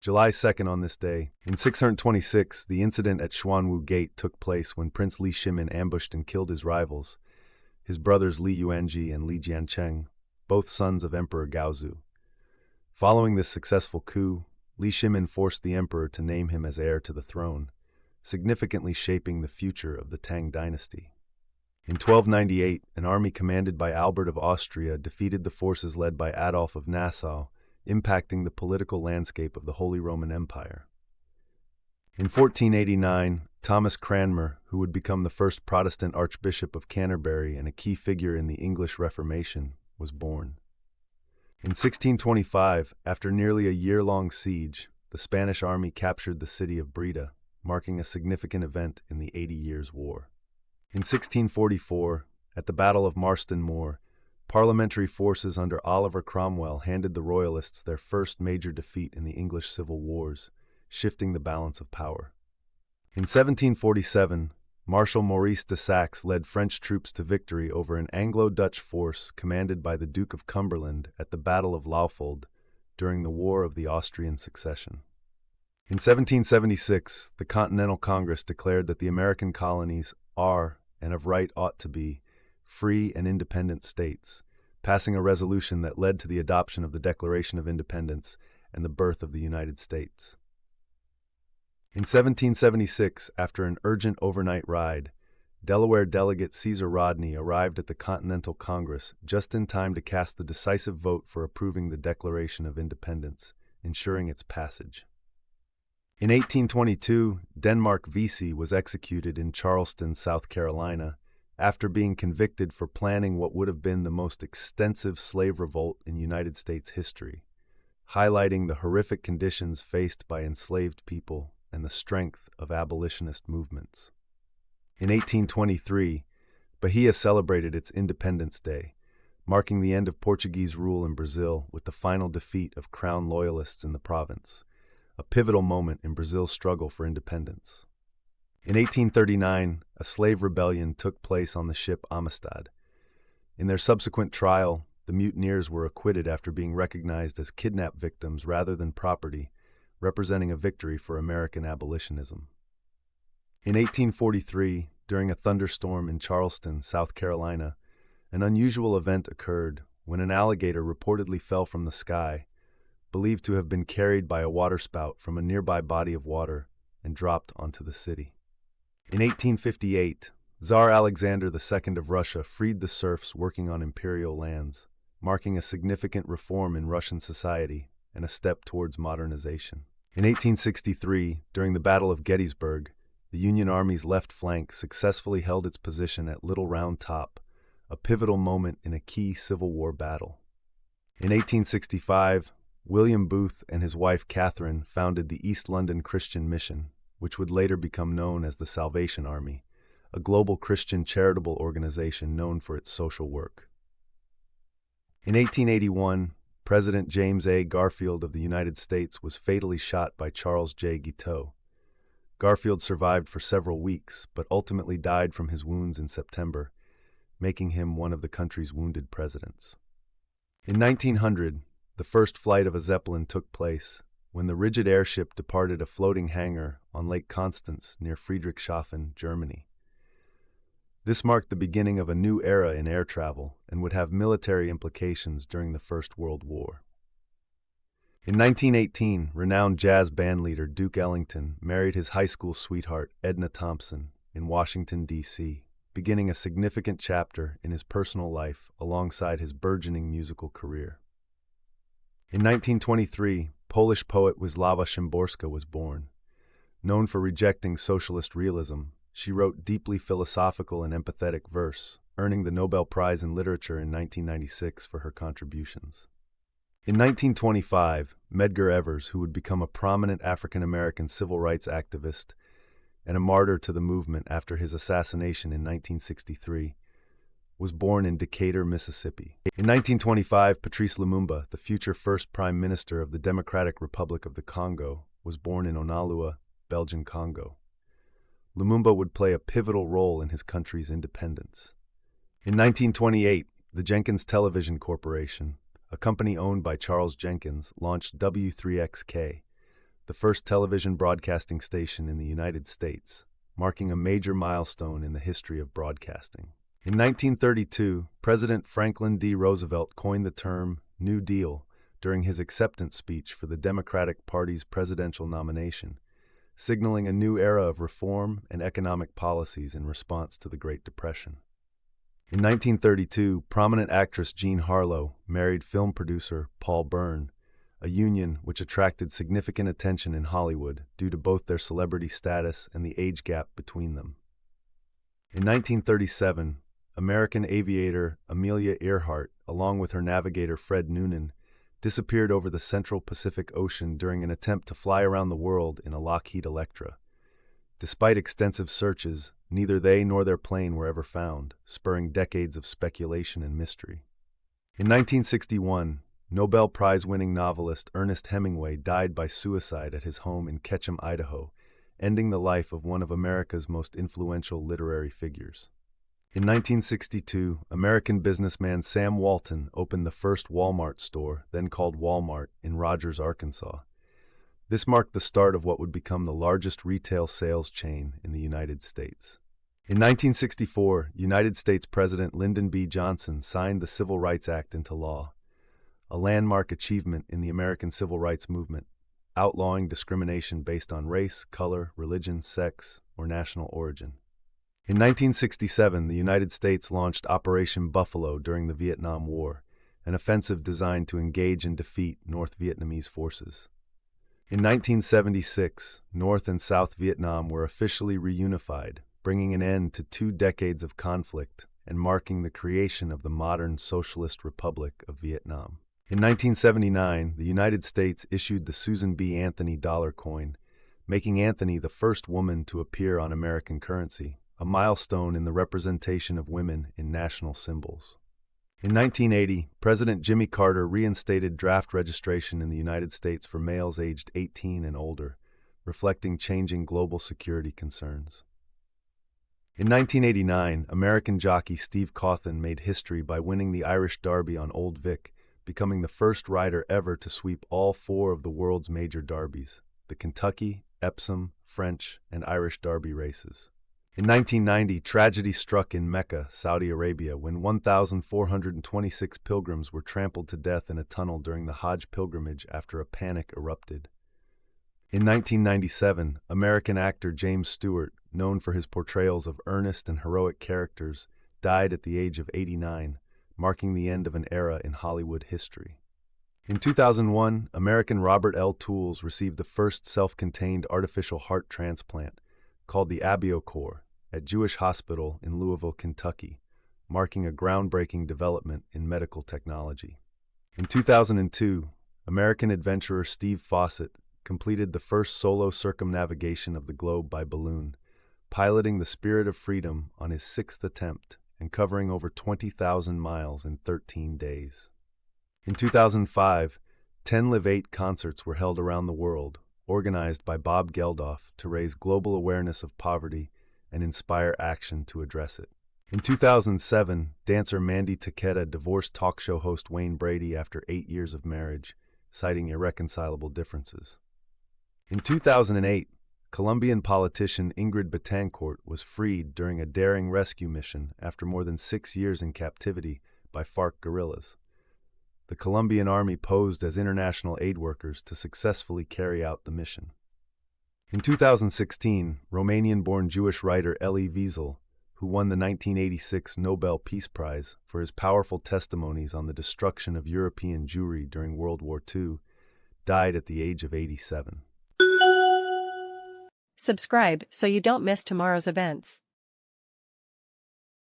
July 2nd on this day, in 626, the incident at Xuanwu Gate took place when Prince Li Shimin ambushed and killed his rivals, his brothers Li Yuanji and Li Jiancheng, both sons of Emperor Gaozu. Following this successful coup, Li Shimin forced the emperor to name him as heir to the throne, significantly shaping the future of the Tang dynasty. In 1298, an army commanded by Albert of Austria defeated the forces led by Adolf of Nassau, impacting the political landscape of the Holy Roman Empire. In 1489, Thomas Cranmer, who would become the first Protestant Archbishop of Canterbury and a key figure in the English Reformation, was born. In 1625, after nearly a year-long siege, the Spanish army captured the city of Breda, marking a significant event in the 80 Years' War. In 1644, at the Battle of Marston Moor, parliamentary forces under Oliver Cromwell handed the Royalists their first major defeat in the English Civil Wars, shifting the balance of power. In 1747, Marshal Maurice de Saxe led French troops to victory over an Anglo-Dutch force commanded by the Duke of Cumberland at the Battle of Laufold during the War of the Austrian Succession. In 1776, the Continental Congress declared that the American colonies are, and of right ought to be, free and independent states, passing a resolution that led to the adoption of the Declaration of Independence and the birth of the United States. In 1776, after an urgent overnight ride, Delaware delegate Caesar Rodney arrived at the Continental Congress just in time to cast the decisive vote for approving the Declaration of Independence, ensuring its passage. In 1822, Denmark Vesey was executed in Charleston, South Carolina, after being convicted for planning what would have been the most extensive slave revolt in United States history, highlighting the horrific conditions faced by enslaved people and the strength of abolitionist movements. In 1823, Bahia celebrated its Independence Day, marking the end of Portuguese rule in Brazil with the final defeat of Crown loyalists in the province, a pivotal moment in Brazil's struggle for independence. In 1839, a slave rebellion took place on the ship Amistad. In their subsequent trial, the mutineers were acquitted after being recognized as kidnap victims rather than property, representing a victory for American abolitionism. In 1843, during a thunderstorm in Charleston, South Carolina, an unusual event occurred when an alligator reportedly fell from the sky, believed to have been carried by a waterspout from a nearby body of water and dropped onto the city. In 1858, Tsar Alexander II of Russia freed the serfs working on imperial lands, marking a significant reform in Russian society and a step towards modernization. In 1863, during the Battle of Gettysburg, the Union Army's left flank successfully held its position at Little Round Top, a pivotal moment in a key Civil War battle. In 1865, William Booth and his wife Catherine founded the East London Christian Mission, which would later become known as the Salvation Army, a global Christian charitable organization known for its social work. In 1881, President James A. Garfield of the United States was fatally shot by Charles J. Guiteau. Garfield survived for several weeks, but ultimately died from his wounds in September, making him one of the country's wounded presidents. In 1900, the first flight of a Zeppelin took place when the rigid airship departed a floating hangar on Lake Constance near Friedrichshafen, Germany. This marked the beginning of a new era in air travel and would have military implications during the First World War. In 1918, renowned jazz bandleader Duke Ellington married his high school sweetheart Edna Thompson in Washington, D.C., beginning a significant chapter in his personal life alongside his burgeoning musical career. In 1923, Polish poet Wisława Szymborska was born. Known for rejecting socialist realism, she wrote deeply philosophical and empathetic verse, earning the Nobel Prize in Literature in 1996 for her contributions. In 1925, Medgar Evers, who would become a prominent African-American civil rights activist and a martyr to the movement after his assassination in 1963, was born in Decatur, Mississippi. In 1925, Patrice Lumumba, the future first Prime Minister of the Democratic Republic of the Congo, was born in Onalua, Belgian Congo. Lumumba would play a pivotal role in his country's independence. In 1928, the Jenkins Television Corporation, a company owned by Charles Jenkins, launched W3XK, the first television broadcasting station in the United States, marking a major milestone in the history of broadcasting. In 1932, President Franklin D. Roosevelt coined the term New Deal during his acceptance speech for the Democratic Party's presidential nomination, signaling a new era of reform and economic policies in response to the Great Depression. In 1932, prominent actress Jean Harlow married film producer Paul Byrne, a union which attracted significant attention in Hollywood due to both their celebrity status and the age gap between them. In 1937, American aviator Amelia Earhart, along with her navigator Fred Noonan, disappeared over the central Pacific Ocean during an attempt to fly around the world in a Lockheed Electra. Despite extensive searches, neither they nor their plane were ever found, spurring decades of speculation and mystery. In 1961, Nobel Prize-winning novelist Ernest Hemingway died by suicide at his home in Ketchum, Idaho, ending the life of one of America's most influential literary figures. In 1962, American businessman Sam Walton opened the first Walmart store, then called Walmart, in Rogers, Arkansas. This marked the start of what would become the largest retail sales chain in the United States. In 1964, United States President Lyndon B. Johnson signed the Civil Rights Act into law, a landmark achievement in the American civil rights movement, outlawing discrimination based on race, color, religion, sex, or national origin. In 1967, the United States launched Operation Buffalo during the Vietnam War, an offensive designed to engage and defeat North Vietnamese forces. In 1976, North and South Vietnam were officially reunified, bringing an end to 2 decades of conflict and marking the creation of the modern Socialist Republic of Vietnam. In 1979, the United States issued the Susan B. Anthony dollar coin, making Anthony the first woman to appear on American currency, a milestone in the representation of women in national symbols. In 1980, President Jimmy Carter reinstated draft registration in the United States for males aged 18 and older, reflecting changing global security concerns. In 1989, American jockey Steve Cauthen made history by winning the Irish Derby on Old Vic, becoming the first rider ever to sweep all 4 of the world's major derbies, the Kentucky, Epsom, French, and Irish Derby races. In 1990, tragedy struck in Mecca, Saudi Arabia, when 1,426 pilgrims were trampled to death in a tunnel during the Hajj pilgrimage after a panic erupted. In 1997, American actor James Stewart, known for his portrayals of earnest and heroic characters, died at the age of 89, marking the end of an era in Hollywood history. In 2001, American Robert L. Tools received the first self-contained artificial heart transplant, called the AbioCor, at Jewish Hospital in Louisville, Kentucky, marking a groundbreaking development in medical technology. In 2002, American adventurer Steve Fawcett completed the first solo circumnavigation of the globe by balloon, piloting the Spirit of Freedom on his 6th attempt and covering over 20,000 miles in 13 days. In 2005, 10 Live 8 concerts were held around the world, organized by Bob Geldof to raise global awareness of poverty and inspire action to address it. In 2007, dancer Mandy Takeda divorced talk show host Wayne Brady after 8 years of marriage, citing irreconcilable differences. In 2008, Colombian politician Ingrid Betancourt was freed during a daring rescue mission after more than 6 years in captivity by FARC guerrillas. The Colombian army posed as international aid workers to successfully carry out the mission. In 2016, Romanian-born Jewish writer Elie Wiesel, who won the 1986 Nobel Peace Prize for his powerful testimonies on the destruction of European Jewry during World War II, died at the age of 87. Subscribe so you don't miss tomorrow's events.